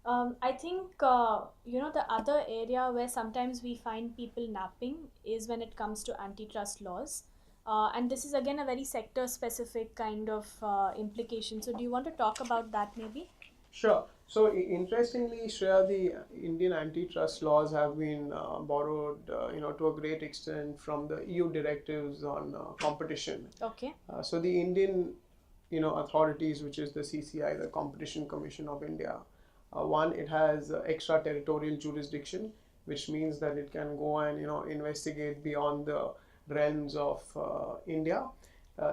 I think the other area where sometimes we find people napping is when it comes to antitrust laws, and this is again a very sector-specific kind of implication. So, do you want to talk about that maybe? Sure. So interestingly, Shreya, the Indian antitrust laws have been borrowed, to a great extent from the EU directives on competition. Okay. So the Indian, authorities, which is the CCI, the Competition Commission of India, one, it has extraterritorial jurisdiction, which means that it can go and investigate beyond the realms of India.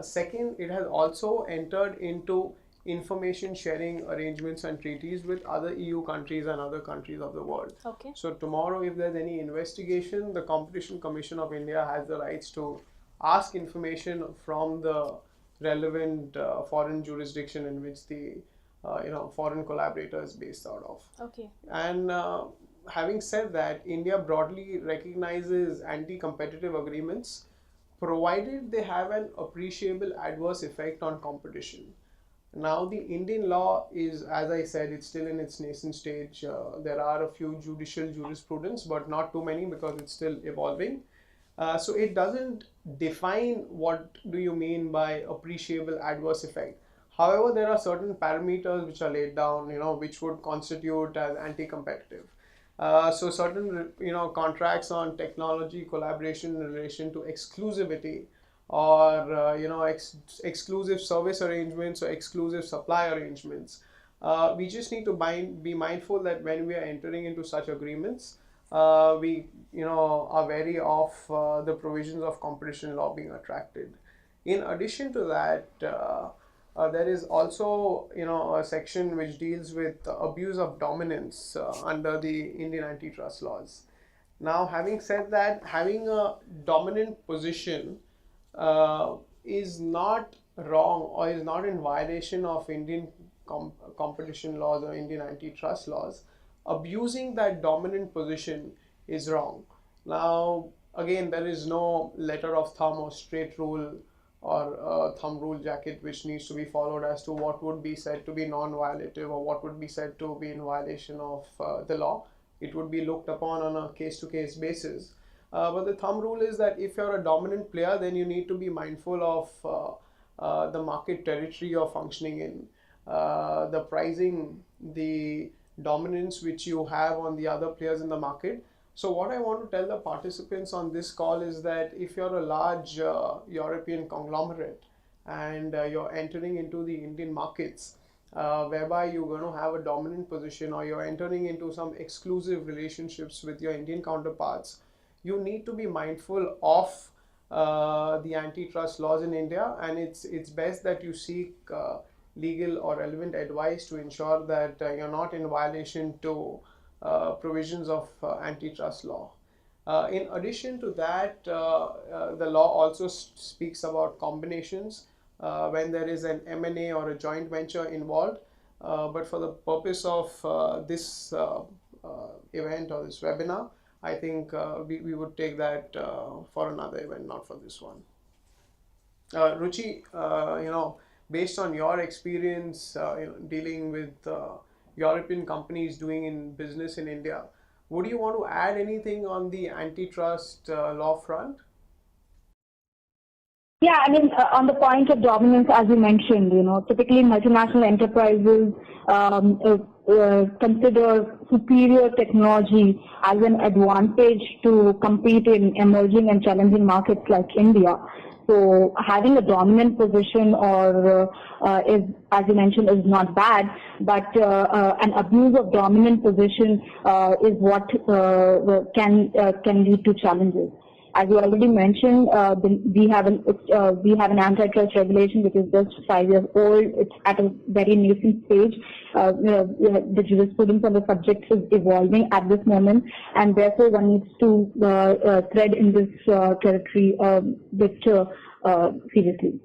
Second, it has also entered into information sharing arrangements and treaties with other EU countries and other countries of the world. Okay. So tomorrow, if there's any investigation, the Competition Commission of India has the rights to ask information from the relevant foreign jurisdiction in which the foreign collaborator is based out of. Okay. And having said that, India broadly recognizes anti-competitive agreements provided they have an appreciable adverse effect on competition. Now, the Indian law is, as I said, it's still in its nascent stage. There are a few judicial jurisprudence, but not too many because it's still evolving. So it doesn't define what do you mean by appreciable adverse effect. However, there are certain parameters which are laid down, which would constitute as anti-competitive. So certain, contracts on technology collaboration in relation to exclusivity or, exclusive service arrangements or exclusive supply arrangements. We just need to be mindful that when we are entering into such agreements, we, are wary of the provisions of competition law being attracted. In addition to that, there is also, a section which deals with abuse of dominance under the Indian antitrust laws. Now, having said that, having a dominant position is not wrong or is not in violation of Indian competition laws or Indian antitrust laws. Abusing that dominant position is wrong. Now, again, there is no letter of thumb or straight rule or thumb rule jacket which needs to be followed as to what would be said to be non-violative or what would be said to be in violation of the law. It would be looked upon on a case-to-case basis. But the thumb rule is that if you're a dominant player, then you need to be mindful of the market territory you're functioning in, the pricing, the dominance which you have on the other players in the market. So what I want to tell the participants on this call is that if you're a large European conglomerate and you're entering into the Indian markets, whereby you're going to have a dominant position or you're entering into some exclusive relationships with your Indian counterparts, you need to be mindful of the antitrust laws in India, and it's best that you seek legal or relevant advice to ensure that you're not in violation to provisions of antitrust law. In addition to that, the law also speaks about combinations when there is an M&A or a joint venture involved. But for the purpose of this event or this webinar, I think we would take that for another event, not for this one. Ruchi, based on your experience, dealing with European companies doing in business in India, would you want to add anything on the antitrust law front? Yeah, I mean, on the point of dominance, as you mentioned, typically multinational enterprises consider superior technology as an advantage to compete in emerging and challenging markets like India. So having a dominant position or is, as you mentioned, is not bad, but an abuse of dominant position is what can lead to challenges. As you already mentioned, we have an antitrust regulation which is just 5 years old. It's at a very nascent stage. The jurisprudence on the subject is evolving at this moment, and therefore one needs to tread in this territory a bit seriously.